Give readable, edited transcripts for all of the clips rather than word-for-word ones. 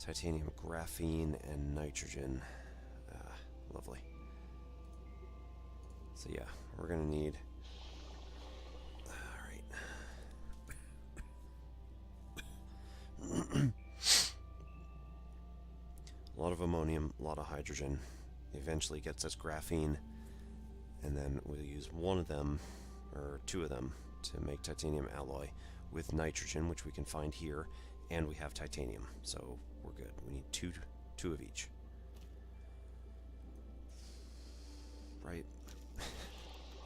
Titanium, graphene, and nitrogen. Lovely. So yeah, we're gonna need... Alright. A lot of ammonium, a lot of hydrogen. Eventually gets us graphene, and then we'll use one of them, or two of them, to make titanium alloy with nitrogen, which we can find here, and we have titanium, so we're good. We need two of each. Right?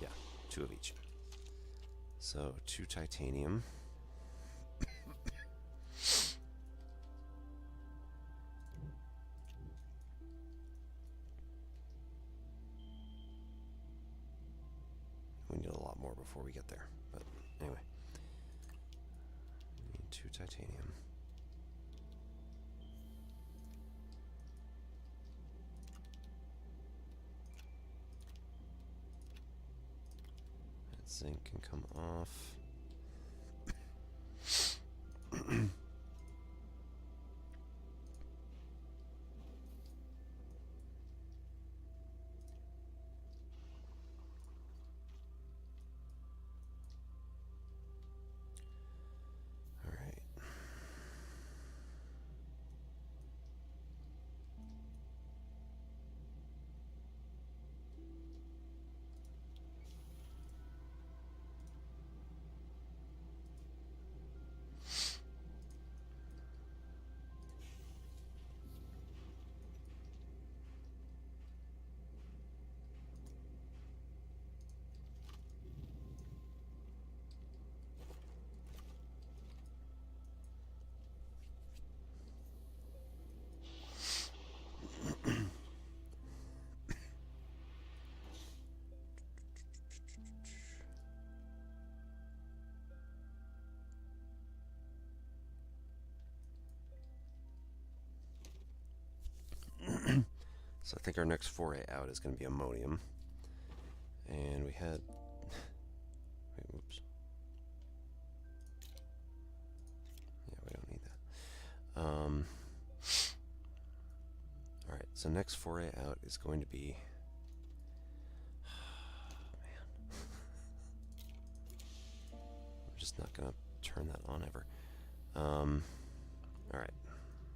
Yeah, two of each. So, 2 titanium. We need a lot more before we get there, but anyway. We need 2 titanium. That zinc can come off. So I think our next foray out is going to be ammonium. And we had... Wait, whoops. Yeah, we don't need that. Alright, so next foray out is going to be... Man. I'm just not going to turn that on ever. Alright,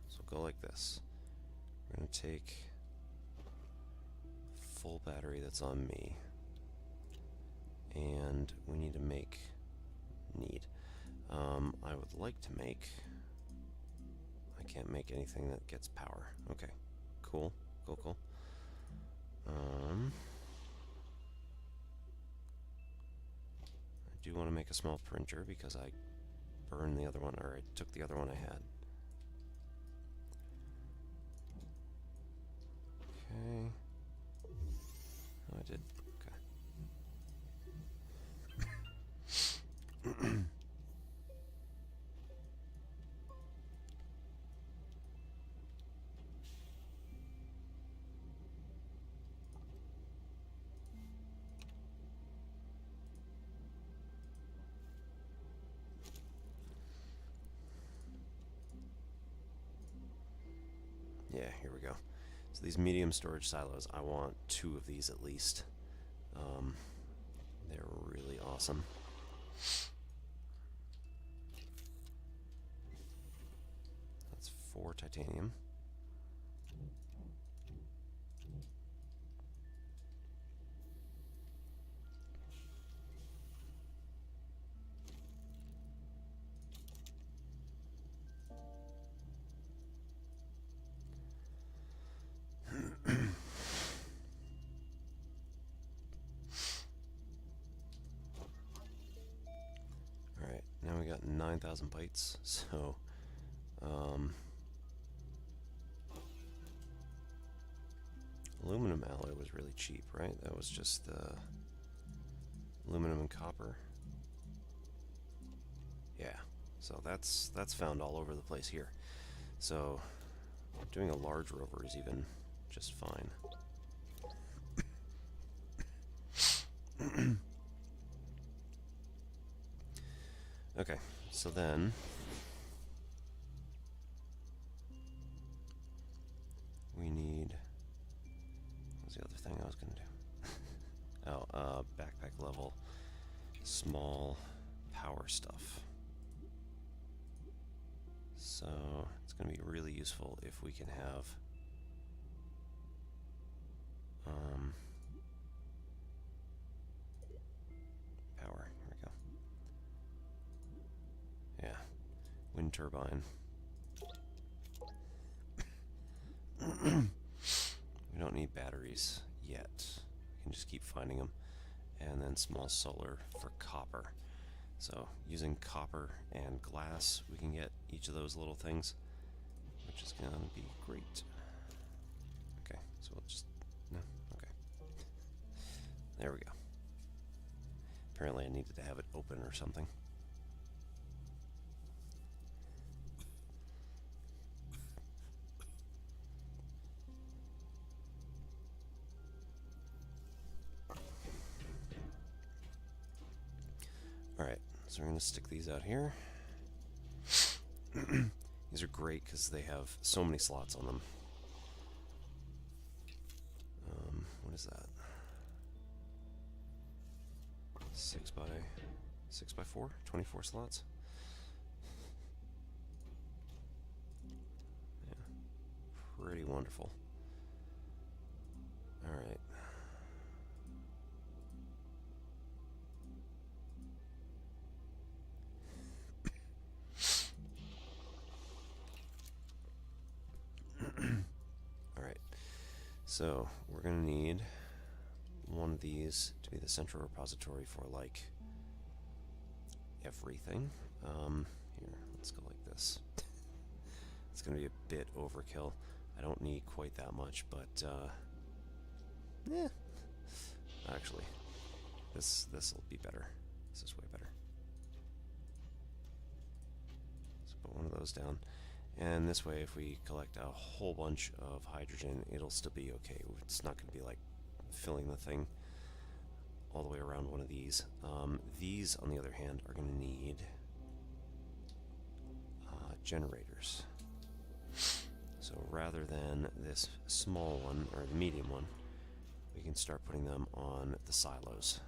so go like this. We're going to take full battery that's on me, and we need to make I would like to make... I can't make anything that gets power. Okay, cool. I do want to make a small printer because I burned the other one, or I took the other one I had. Okay. Oh, I did. Okay. Yeah, here we go. So these medium storage silos, I want 2 of these at least. They're really awesome. That's 4 titanium. Alright, now we got 9,000 bytes, so aluminum alloy was really cheap, right? That was just aluminum and copper. Yeah, so that's found all over the place here. So doing a large rover is even just fine. Okay, so then small power stuff. So it's going to be really useful if we can have power. Here we go. Yeah, wind turbine. We don't need batteries yet. We can just keep finding them. And then small solar for copper. So using copper and glass, we can get each of those little things, which is going to be great. Okay, so we'll just, no, okay. There we go. Apparently I needed to have it open or something. Alright, so we're going to stick these out here. These are great because they have so many slots on them. What is that? 6 by 4? 24 slots? Yeah. Pretty wonderful. Alright. So we're going to need one of these to be the central repository for like everything. Here, let's go like this. It's going to be a bit overkill. I don't need quite that much, but actually, this will be better. This is way better. Let's put one of those down. And this way, if we collect a whole bunch of hydrogen, it'll still be okay. It's not going to be like filling the thing all the way around one of these. These, on the other hand, are going to need generators. So rather than this small one, or the medium one, we can start putting them on the silos.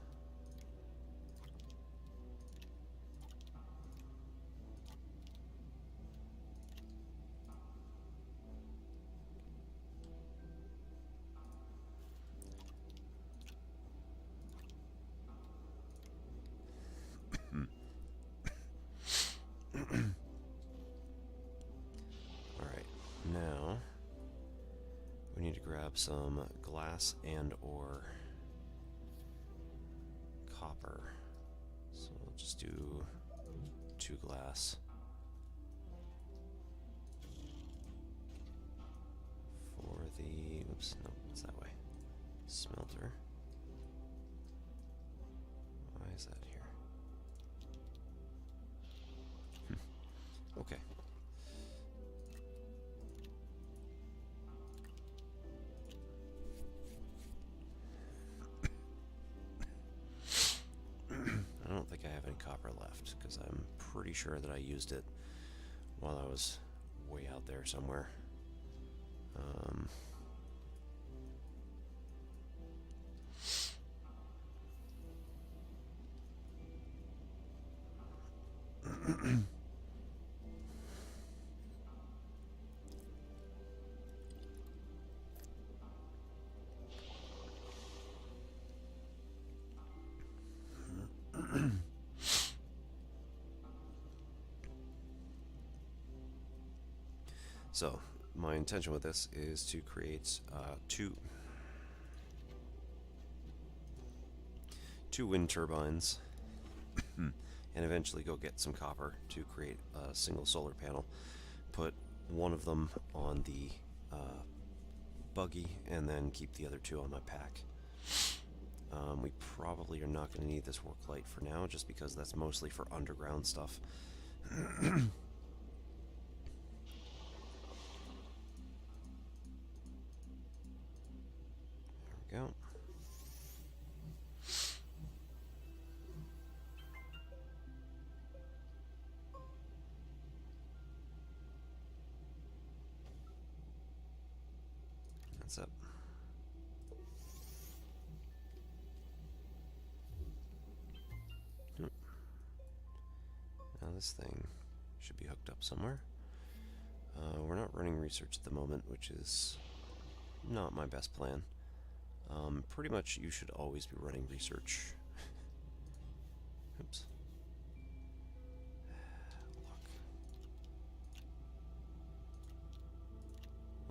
Some glass and or copper. So we'll just do 2 glass for the, oops, no, it's that way. Smelter. Why is that here? Okay. I don't think I have any copper left, because I'm pretty sure that I used it while I was way out there somewhere. So, my intention with this is to create two wind turbines and eventually go get some copper to create a single solar panel. Put one of them on the buggy and then keep the other 2 on my pack. We probably are not going to need this work light for now, just because that's mostly for underground stuff. There we go. That's up. this thing should be hooked up somewhere. We're not running research at the moment, which is not my best plan. Pretty much you should always be running research. Oops. Look.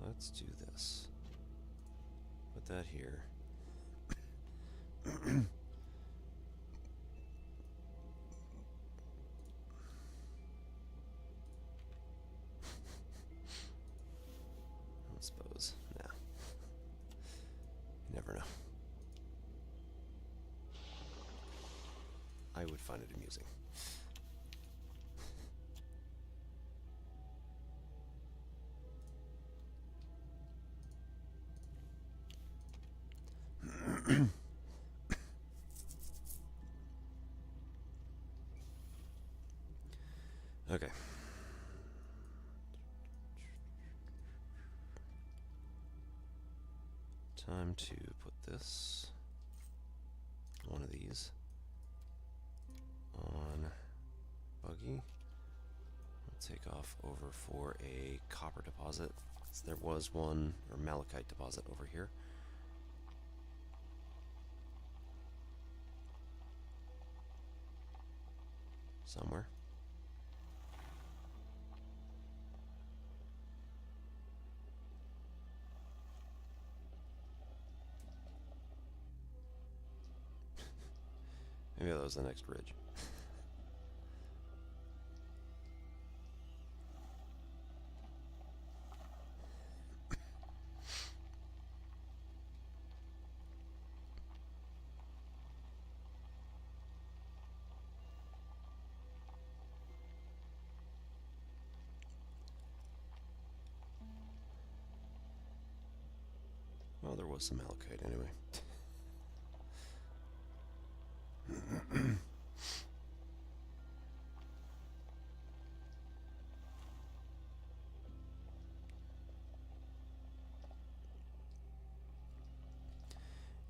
Let's do this. Put that here. I suppose. Nah. You never know. I would find it amusing. Okay. Time to put this, one of these, on buggy. We'll take off over for a copper deposit. So there was one, or malachite deposit over here. Somewhere. Maybe that was the next ridge. Well, there was some malachite anyway.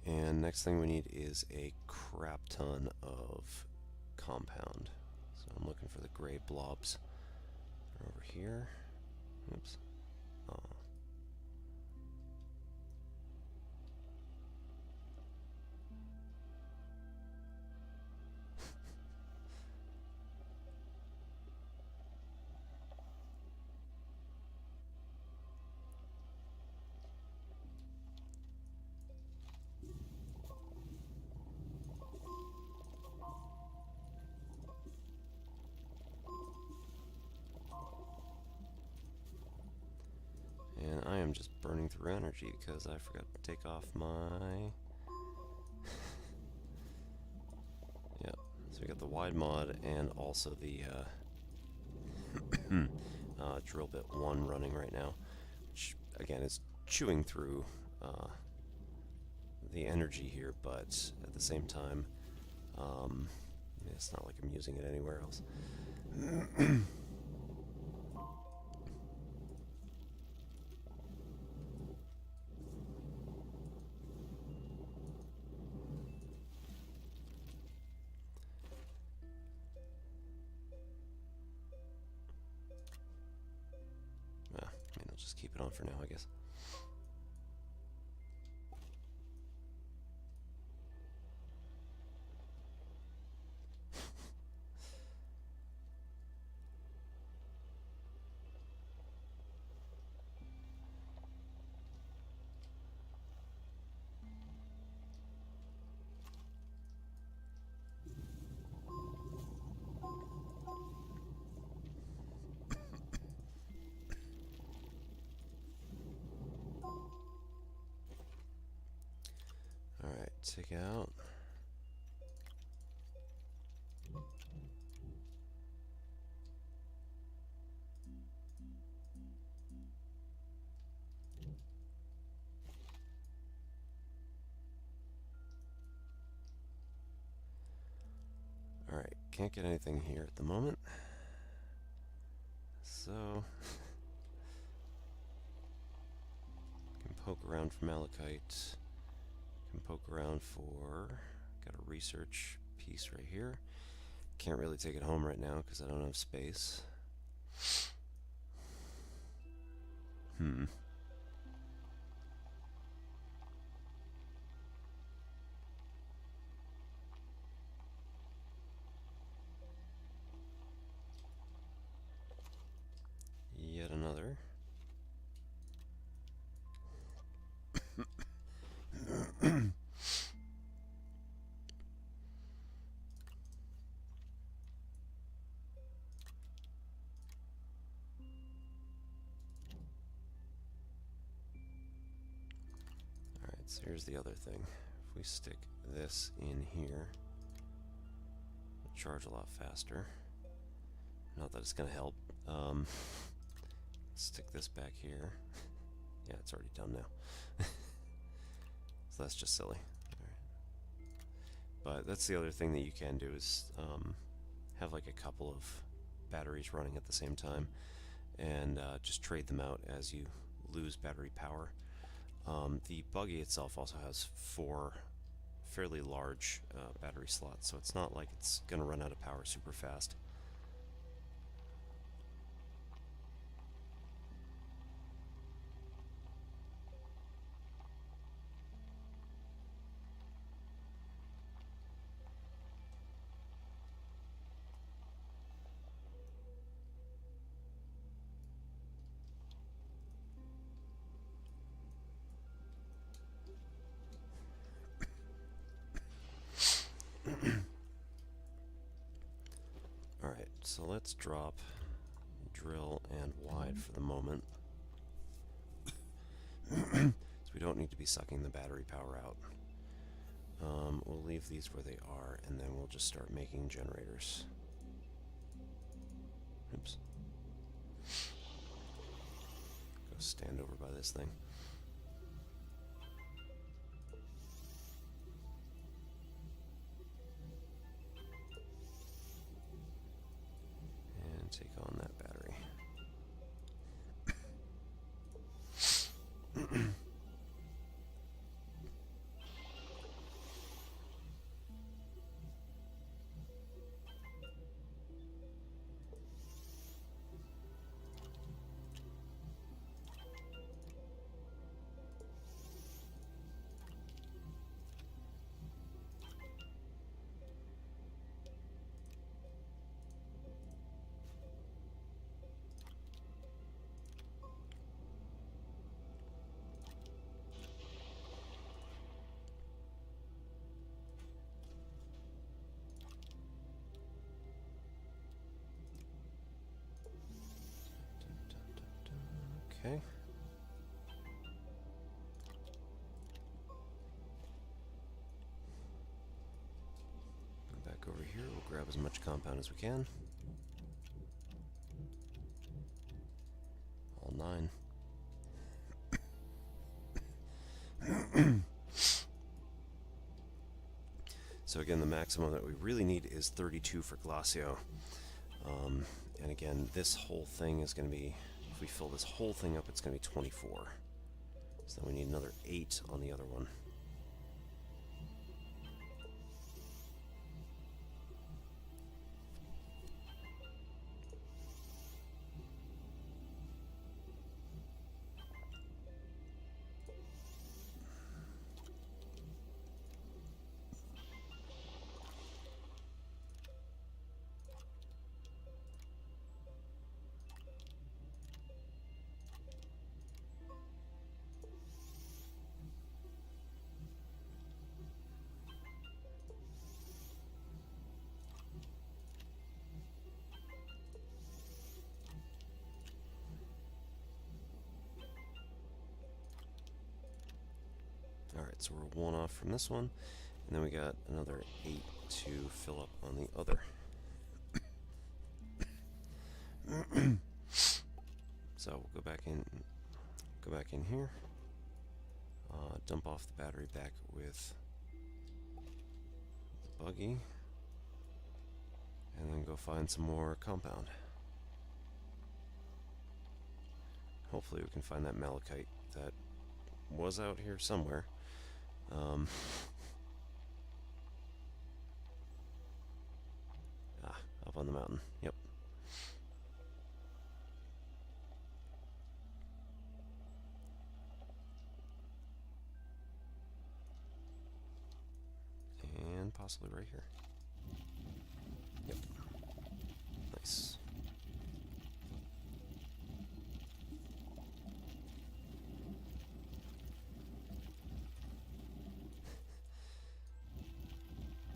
And next thing we need is a crap ton of compound. So I'm looking for the gray blobs. They're over here. Oops. Oh. And I am just burning through energy because I forgot to take off my... Yep, so we got the wide mod and also the drill bit 1 running right now, which again is chewing through the energy here, but at the same time, it's not like I'm using it anywhere else. I'll just keep it on for now, I guess. Alright, take out. Alright, can't get anything here at the moment. So, can poke around for malachite. Can poke around for, got a research piece right here. Can't really take it home right now because I don't have space. Yet another. So here's the other thing. If we stick this in here, it'll charge a lot faster. Not that it's going to help. Stick this back here. Yeah, it's already done now. So that's just silly. But that's the other thing that you can do is have like a couple of batteries running at the same time and just trade them out as you lose battery power. The buggy itself also has 4 fairly large battery slots, so it's not like it's going to run out of power super fast. Alright, so let's drop drill and wide for the moment. So we don't need to be sucking the battery power out. We'll leave these where they are, and then we'll just start making generators. Oops. Go stand over by this thing. And take on that battery. Okay. Go back over here. We'll grab as much compound as we can. All 9. So again, the maximum that we really need is 32 for Glacio. And again, this whole thing is going to be, if we fill this whole thing up, it's going to be 24. So then we need another 8 on the other one. Alright, so we're 1 off from this one, and then we got another 8 to fill up on the other. So we'll go back in here, dump off the battery back with the buggy, and then go find some more compound. Hopefully we can find that malachite that was out here somewhere. on the mountain. Yep. And possibly right here. Yep. Nice.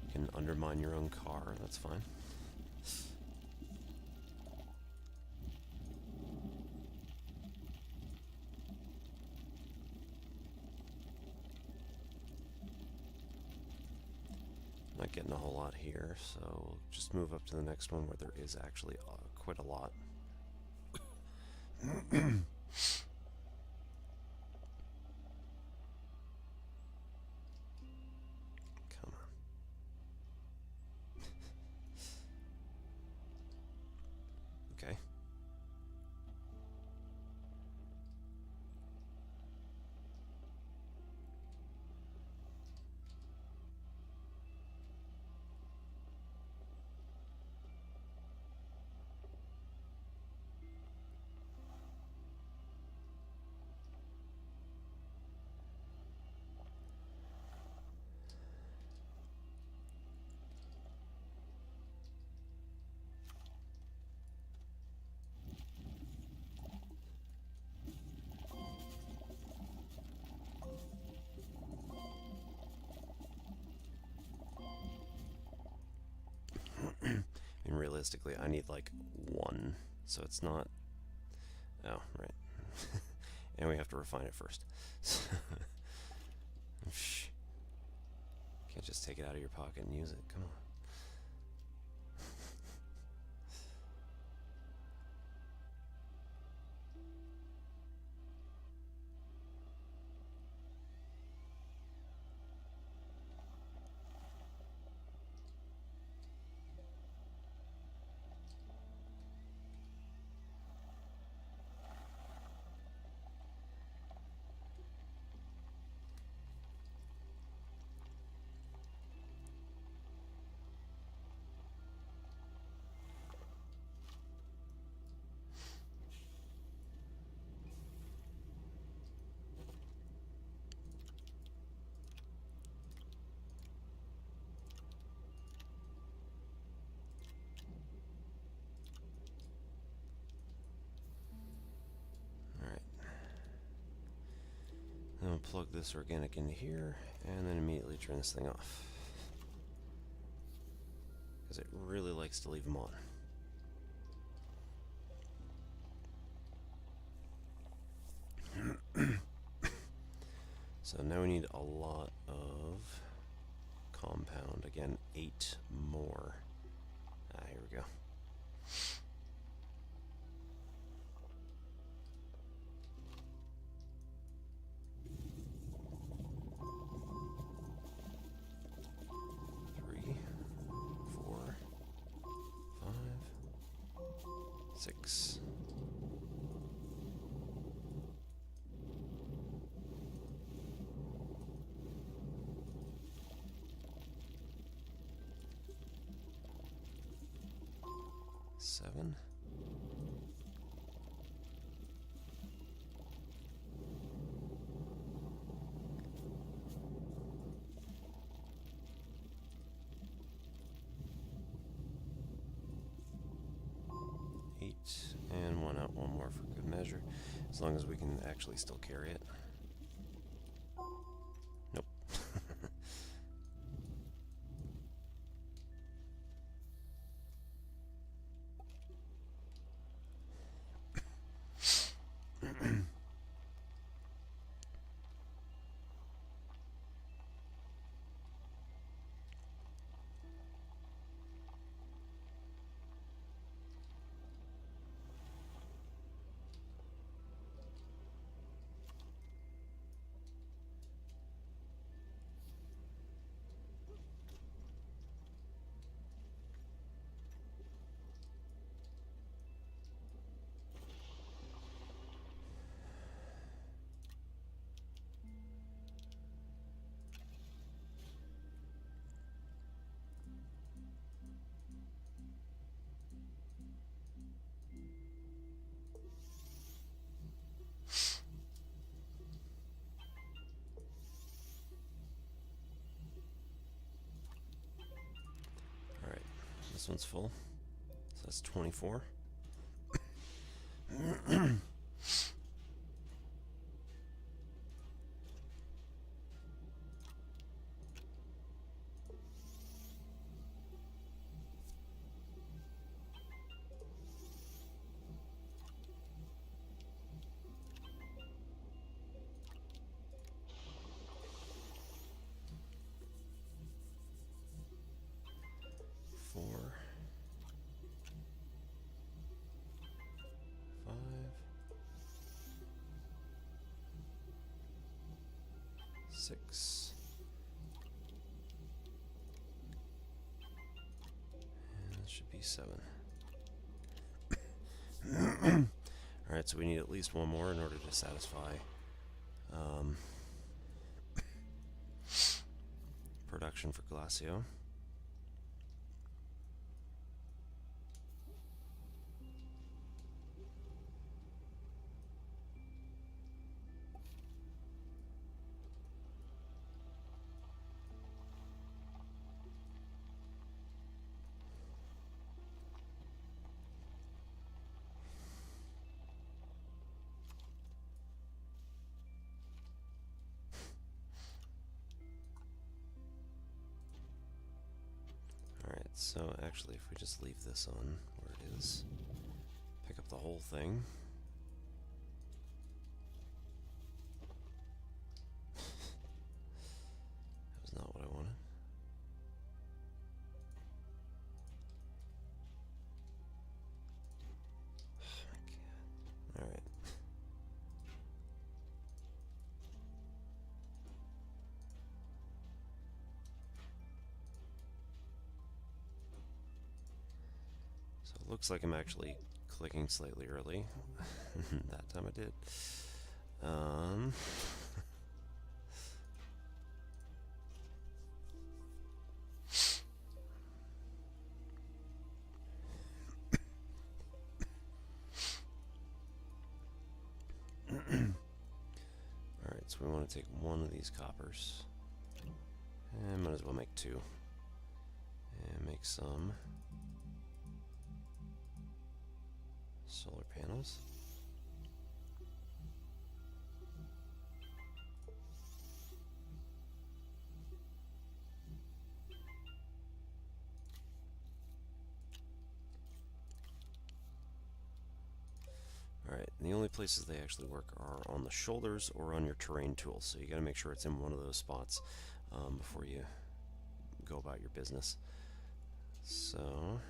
You can undermine your own car, that's fine. Not getting a whole lot here, so we'll just move up to the next one where there is actually quite a lot. Come on. Okay. And realistically, I need like one, so it's not. Oh, right. And we have to refine it first. Can't just take it out of your pocket and use it. Come on. Then we'll plug this organic into here, and then immediately turn this thing off. Because it really likes to leave them on. So now we need a lot of compound. Again, 8 more. Here we go. Six. Seven. And one out, one more for good measure, as long as we can actually still carry it. Nope. this one's full. So that's 24. Six. And that should be 7. Alright, so we need at least one more in order to satisfy production for Glacio. So actually, if we just leave this on where it is, pick up the whole thing. That was not what I wanted. Oh my god. Alright. Looks like I'm actually clicking slightly early. That time I did. Alright, so we want to take one of these coppers. And might as well make 2. And make some solar panels. Alright, and the only places they actually work are on the shoulders or on your terrain tools, so you gotta make sure it's in one of those spots before you go about your business. So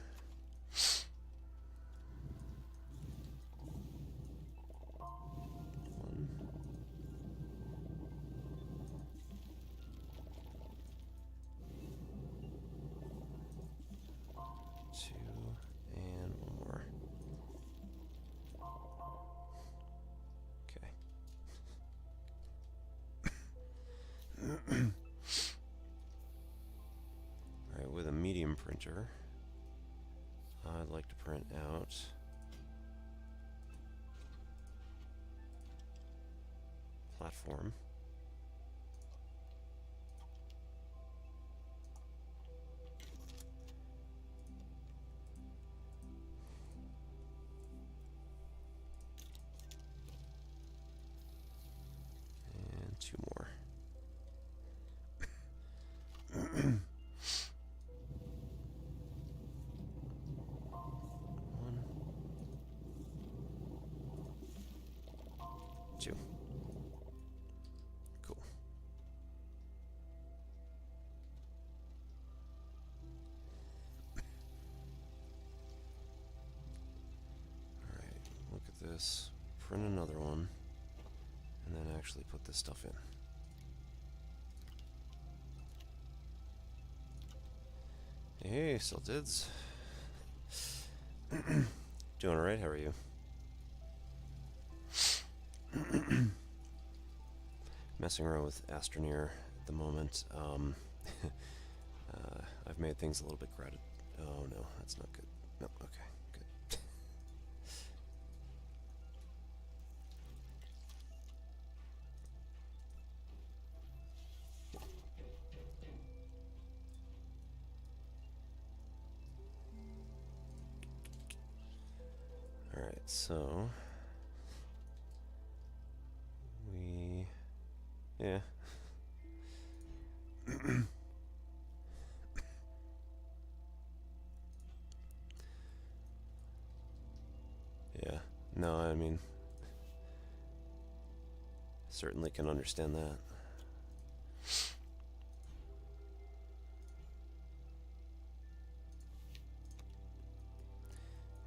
printer, I'd like to print out platform. And 2 more. Cool. Alright, look at this. Print another one, and then actually put this stuff in. Hey, Siltids. Doing alright, how are you? Messing around with Astroneer at the moment. I've made things a little bit crowded. Oh no, that's not good. No, okay, good. so yeah. Yeah, no, I mean, certainly can understand that.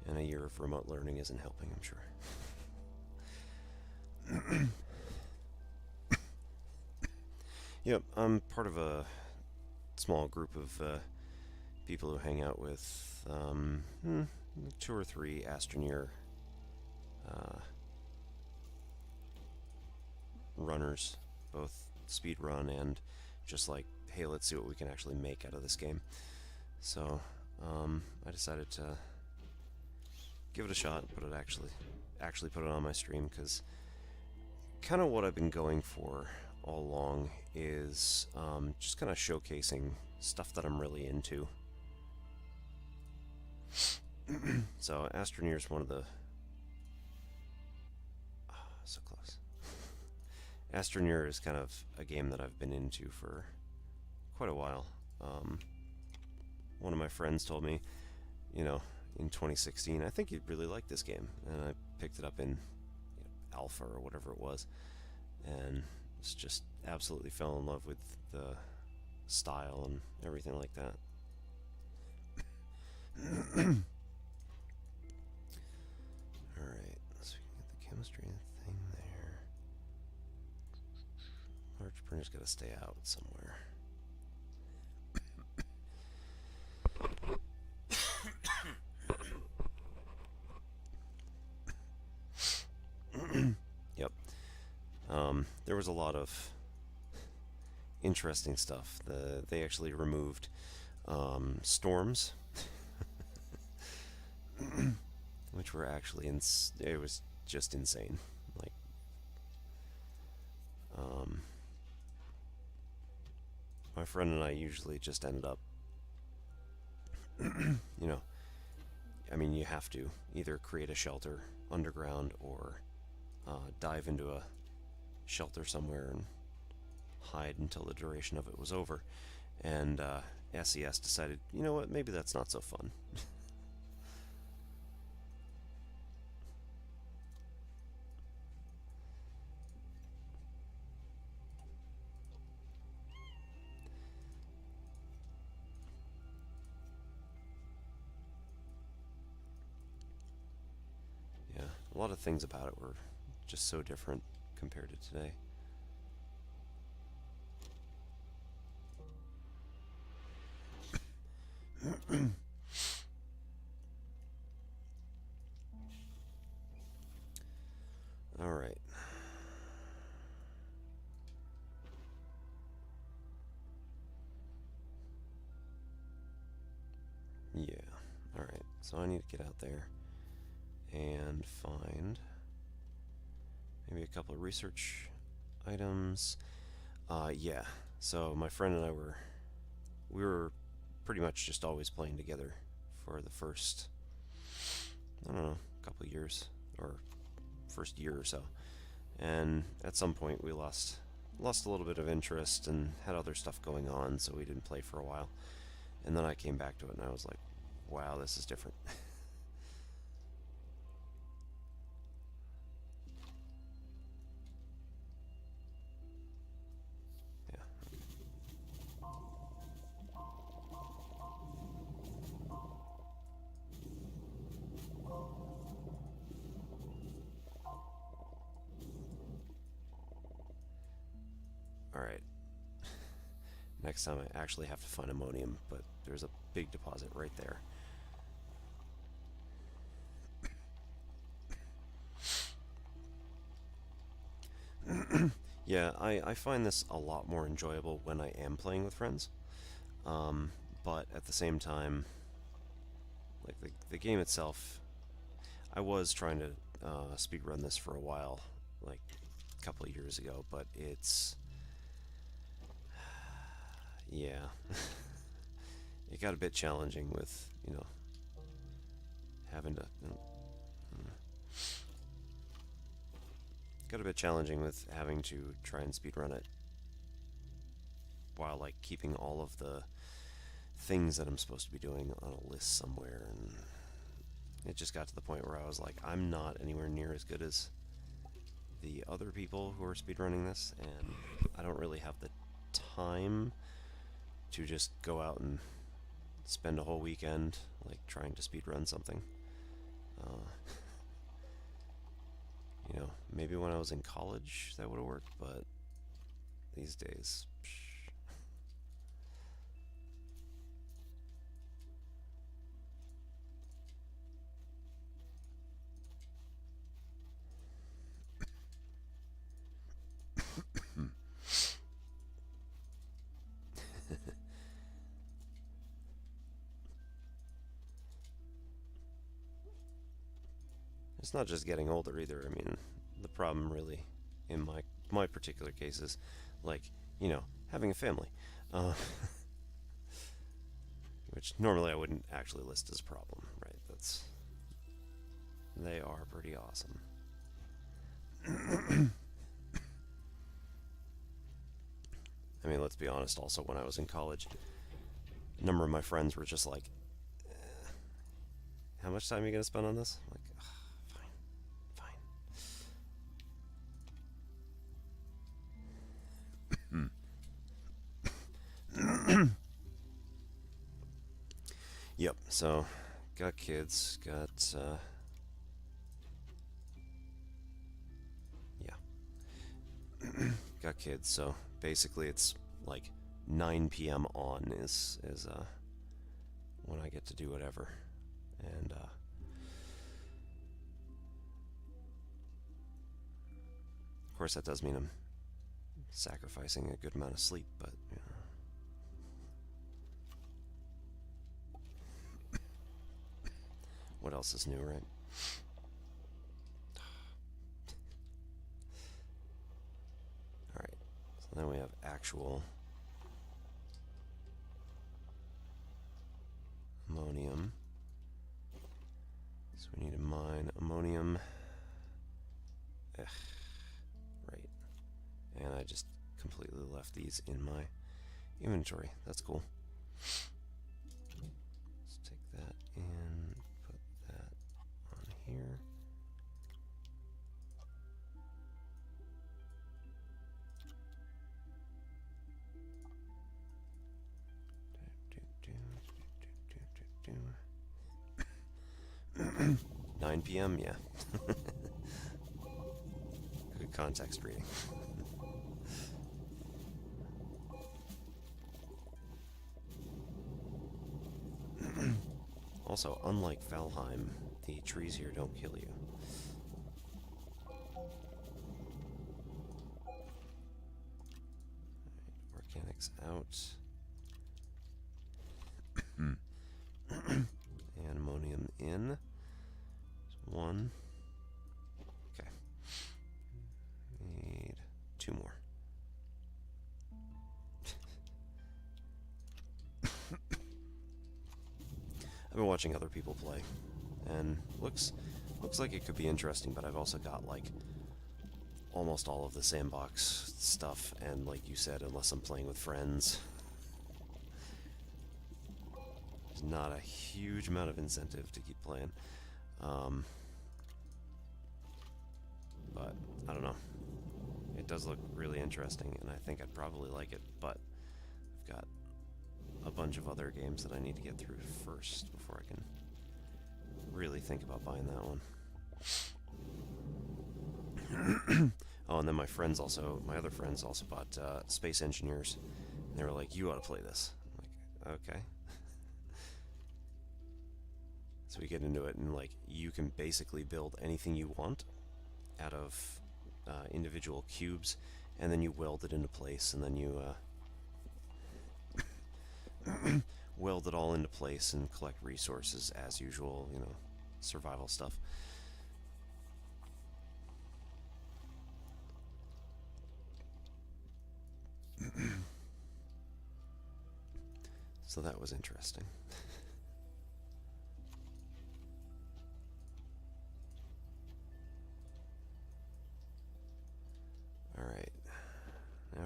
And a year of remote learning isn't helping, I'm sure. Yep, I'm part of a small group of people who hang out with 2 or 3 Astroneer runners, both speed run and just like, hey, let's see what we can actually make out of this game. So I decided to give it a shot, actually put it on my stream, because kind of what I've been going for all along is just kind of showcasing stuff that I'm really into. So Astroneer is one of the so close. Astroneer is kind of a game that I've been into for quite a while. One of my friends told me, in 2016, I think you'd really like this game, and I picked it up in alpha or whatever it was, and just absolutely fell in love with the style and everything like that. Alright, so we can get the chemistry thing there. Large printer's gotta stay out somewhere. Yep. There was a lot of interesting stuff. They actually removed storms, which were actually it was just insane. Like, my friend and I usually just ended up, I mean, you have to either create a shelter underground or dive into a shelter somewhere and hide until the duration of it was over. And SES decided, you know what, maybe that's not so fun. Yeah, a lot of things about it were just so different compared to today. All right. Yeah. All right. So I need to get out there and find maybe a couple of research items. Yeah. So my friend and I we were pretty much just always playing together for the first, I don't know, couple of years, or first year or so. And at some point we lost a little bit of interest and had other stuff going on, so we didn't play for a while. And then I came back to it and I was like, wow, this is different. Yeah. Alright. Next time I actually have to find ammonium, but there's a big deposit right there. Yeah, I find this a lot more enjoyable when I am playing with friends. But at the same time, like the game itself, I was trying to speedrun this for a while, like a couple of years ago, but it's... yeah. It got a bit challenging with, having to... got a bit challenging with having to try and speedrun it while like keeping all of the things that I'm supposed to be doing on a list somewhere, and it just got to the point where I was like, I'm not anywhere near as good as the other people who are speedrunning this, and I don't really have the time to just go out and spend a whole weekend like trying to speedrun something. You know, maybe when I was in college that would have worked, but these days, it's not just getting older either. I mean, the problem really, in my particular case, is like, you know, having a family, which normally I wouldn't actually list as a problem, right? They are pretty awesome. I mean, let's be honest. Also, when I was in college, a number of my friends were just like, "How much time are you gonna spend on this?" I'm like, yep, so got kids, got kids, so basically it's like 9 p.m. on is when I get to do whatever. And of course that does mean I'm sacrificing a good amount of sleep, but you know. What else is new, right? Alright, so then we have actual ammonium. So we need to mine ammonium. Right. And I just completely left these in my inventory. That's cool. Let's take that and put that on here. Do. 9 p.m. Yeah. Good context reading. Also, unlike Valheim, the trees here don't kill you. Right, organics out. And ammonium in. One. Okay. Need 2 more. I've been watching other people play, and looks like it could be interesting, but I've also got like almost all of the sandbox stuff, and like you said, unless I'm playing with friends, there's not a huge amount of incentive to keep playing. But I don't know. It does look really interesting, and I think I'd probably like it, but I've got a bunch of other games that I need to get through first before I can really think about buying that one. Oh, and then my other friends also bought Space Engineers, and they were like, "You ought to play this." I'm like, okay. So we get into it, and like, you can basically build anything you want out of individual cubes, and then you weld it into place, and then you weld it all into place and collect resources as usual, you know, survival stuff. So that was interesting.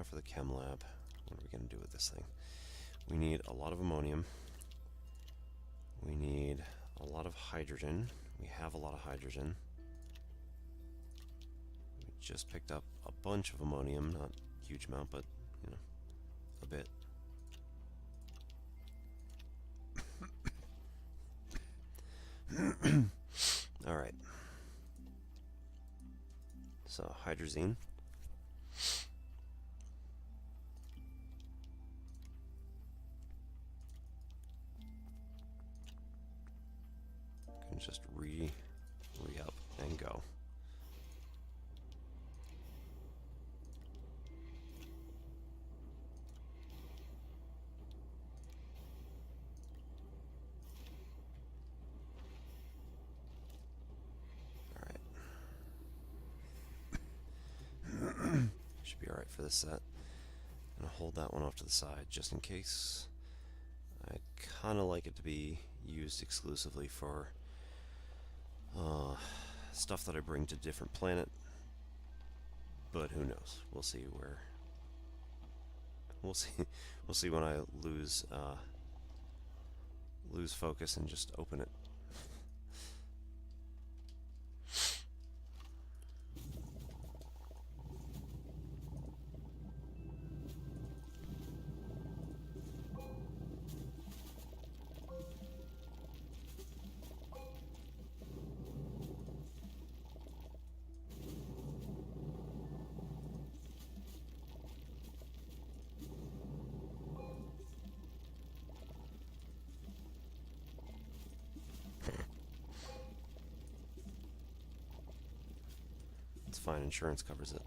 Now for the chem lab. What are we going to do with this thing? We need a lot of ammonium. We need a lot of hydrogen. We have a lot of hydrogen. We just picked up a bunch of ammonium, not a huge amount, but, you know, a bit. Alright. So, hydrazine. Can just re-up and go. Should be alright for this set. I'm gonna hold that one off to the side just in case. I'd kind of like it to be used exclusively for stuff that I bring to a different planet, but who knows? We'll see where. We'll see. We'll see when I lose focus and just open it. It's fine, insurance covers it.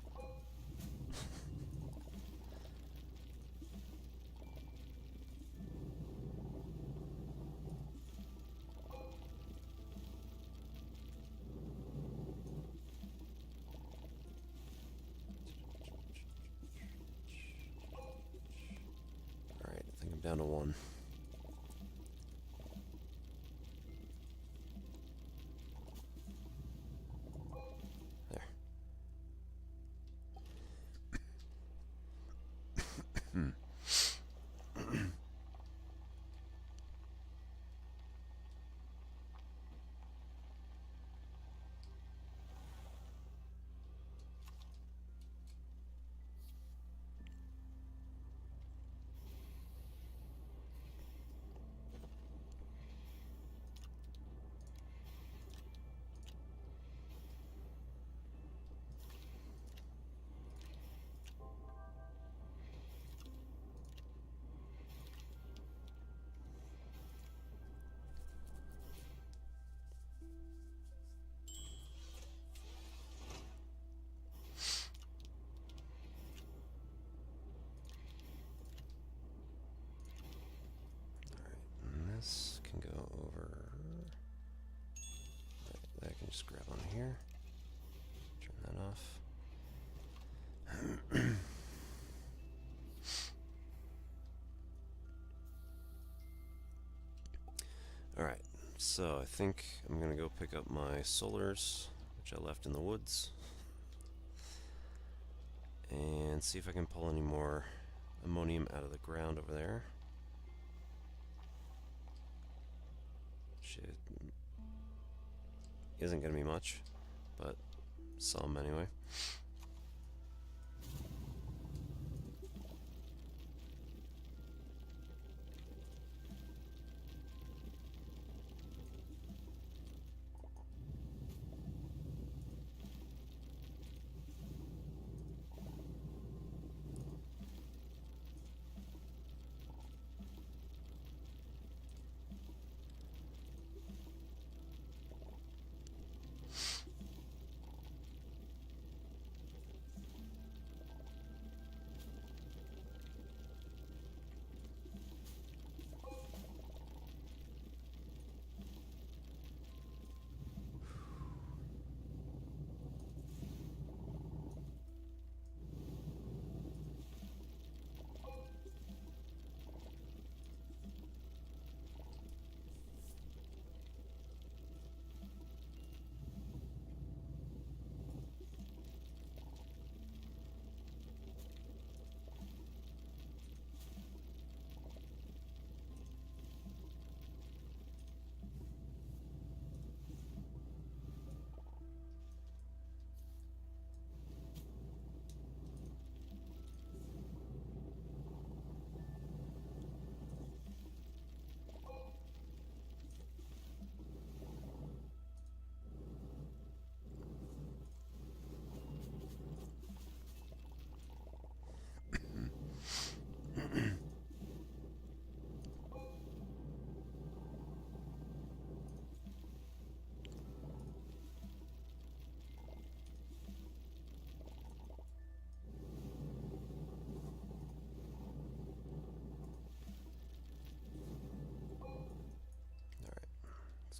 Alright, I think I'm down to one. This can go over. That can just grab on here. Turn that off. Alright, so I think I'm gonna go pick up my solars, which I left in the woods, and see if I can pull any more ammonium out of the ground over there. Shit. Isn't gonna be much, but some anyway.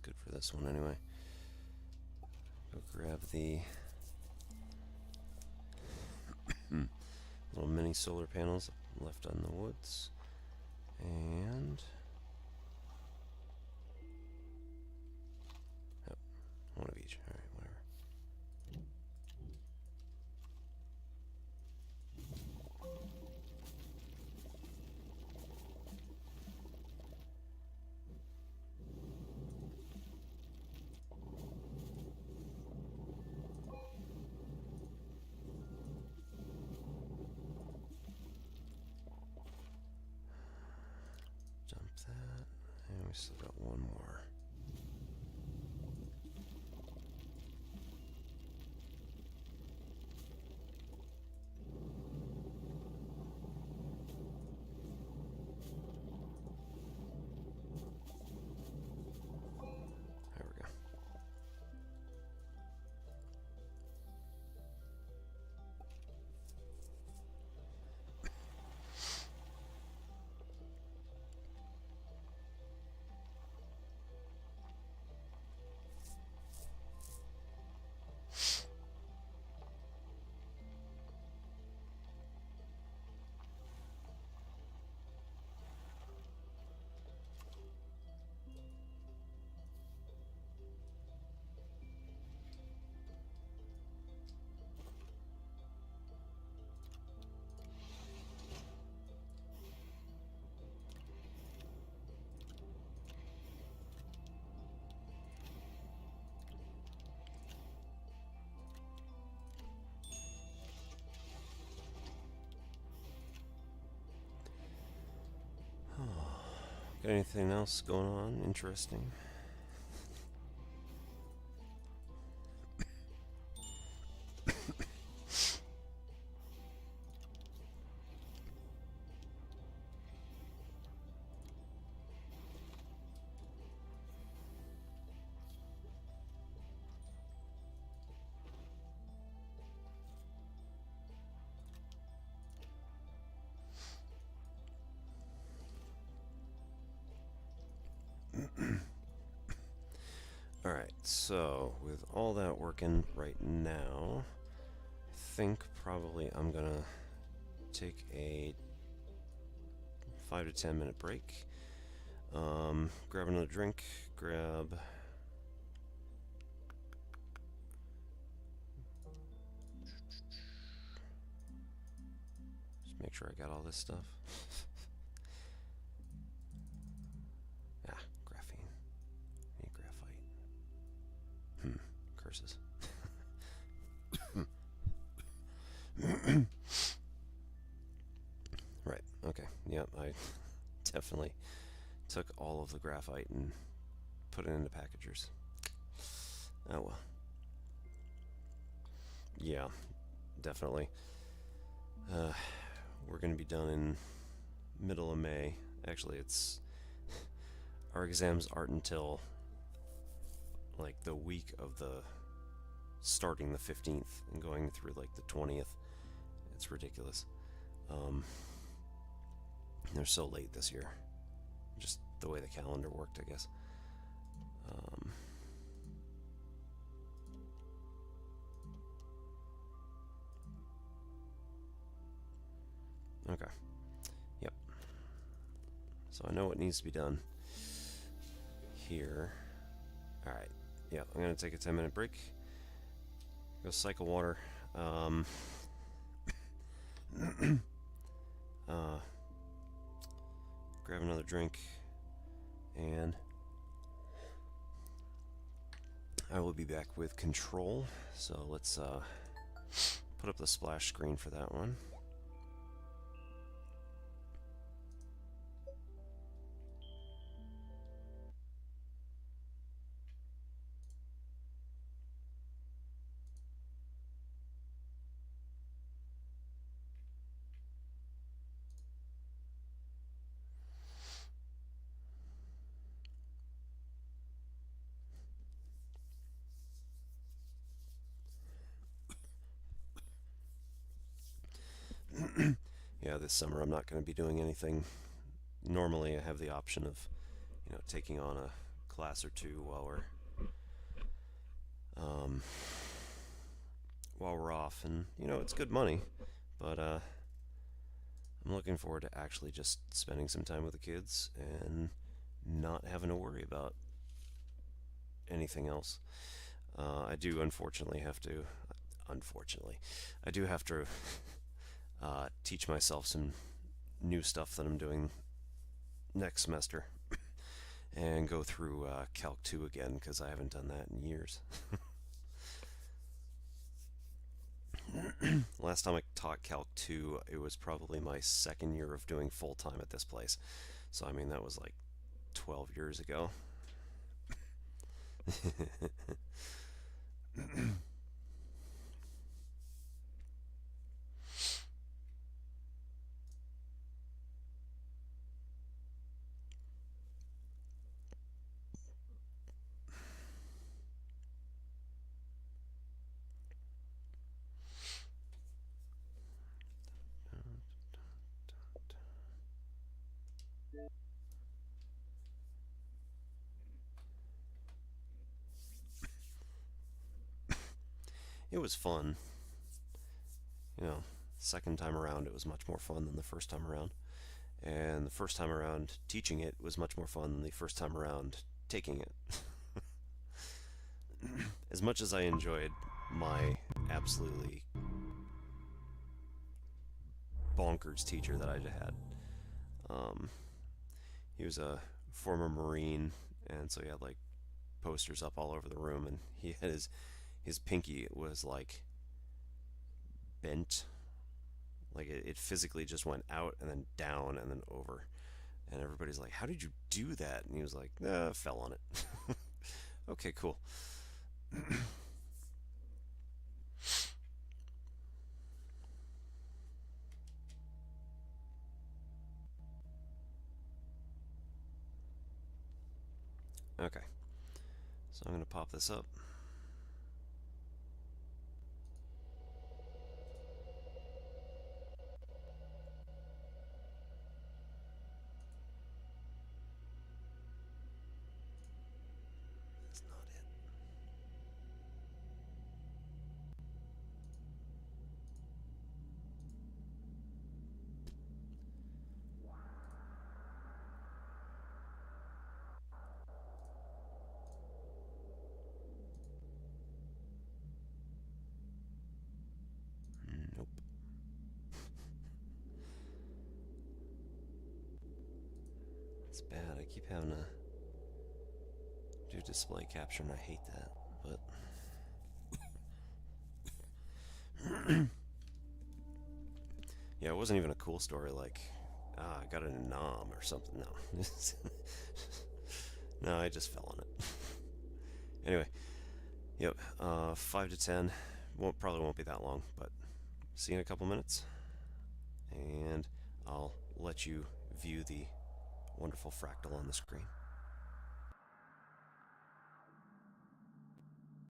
good for this one anyway. Go grab the little mini solar panels left on the woods. And one of each. Alright, whatever. Dump that. And we still got one more. There we go. Got anything else going on interesting? Alright, so with all that working right now, I think probably I'm gonna take a 5 to 10 minute break. Grab another drink, grab just make sure I got all this stuff. Graphene. Need graphite. Curses. Right, okay. Yep, I definitely took all of the graphite and put it into packagers. Oh well. Yeah, definitely. We're going to be done in middle of May. Actually, it's our exams aren't until like the week of the starting the 15th and going through like the 20th. It's ridiculous. They're so late this year. Just the way the calendar worked, I guess. Okay. Yep. So I know what needs to be done here. Alright. Yeah, I'm going to take a 10-minute break. Go cycle water. Grab another drink. And I will be back with control. So let's put up the splash screen for that one. Yeah, this summer I'm not going to be doing anything. Normally I have the option of, taking on a class or two um, while we're off, and you know it's good money, but I'm looking forward to actually just spending some time with the kids and not having to worry about anything else. I do unfortunately have to, I do have to teach myself some new stuff that I'm doing next semester and go through Calc 2 again because I haven't done that in years. Last time I taught Calc 2, it was probably my second year of doing full time at this place. So, I mean, that was like 12 years ago. It was fun. You know, second time around, it was much more fun than the first time around. And the first time around teaching it was much more fun than the first time around taking it. As much as I enjoyed my absolutely bonkers teacher that I had, um, he was a former Marine, and so he had like posters up all over the room, and he had his pinky was like bent, like it physically just went out and then down and then over, and everybody's like, "How did you do that?" And he was like, "Fell on it." Okay, cool. Okay, so I'm gonna pop this up. That's not it. Nope. It's bad. I keep having to do display capture, and I hate that. But yeah, it wasn't even a cool story like, I got it in Nam or something. No. No, I just fell on it. Anyway, yep, 5 to 10. Probably won't be that long, but see you in a couple minutes. And I'll let you view the wonderful fractal on the screen.